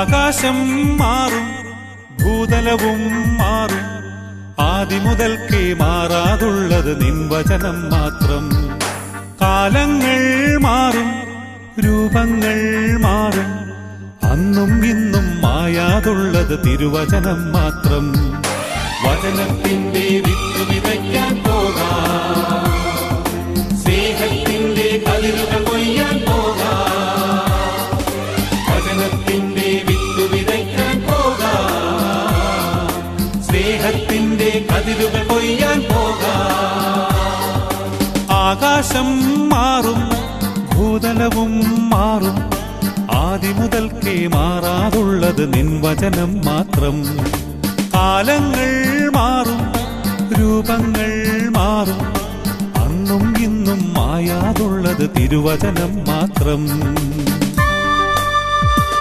ആകാശം മാറും, ഭൂതലവും മാറും, ആദിമുതൽക്കേ മാറാതുള്ളത് നിൻ വചനം മാത്രം. കാലങ്ങൾ മാറും, രൂപങ്ങൾ മാറും, അന്നും ഇന്നും മായാതുള്ളത് തിരുവചനം മാത്രം. വചനത്തിന്റെ വിത്ത് വിതയ്ക്കാൻ പോകാം, സ്നേഹത്തിന്റെ കതിരുകൾ കൊയ്യാൻ പോകാം. വചനത്തിന്റെ വിത്ത് വിതയ്ക്കാൻ പോകാം, സ്നേഹത്തിന്റെ കതിരുകൾ കൊയ്യാൻ പോകാം. ആകാശം മാറും, ഭൂതലവും മാറും, ആദിമുതൽക്കേ മാറാതുള്ളത് നിൻ വചനം മാത്രം. കാലങ്ങൾ മാറും, രൂപങ്ങൾ മാറും, അന്നും ഇന്നും മായാതുള്ളത് തിരുവചനം മാത്രം.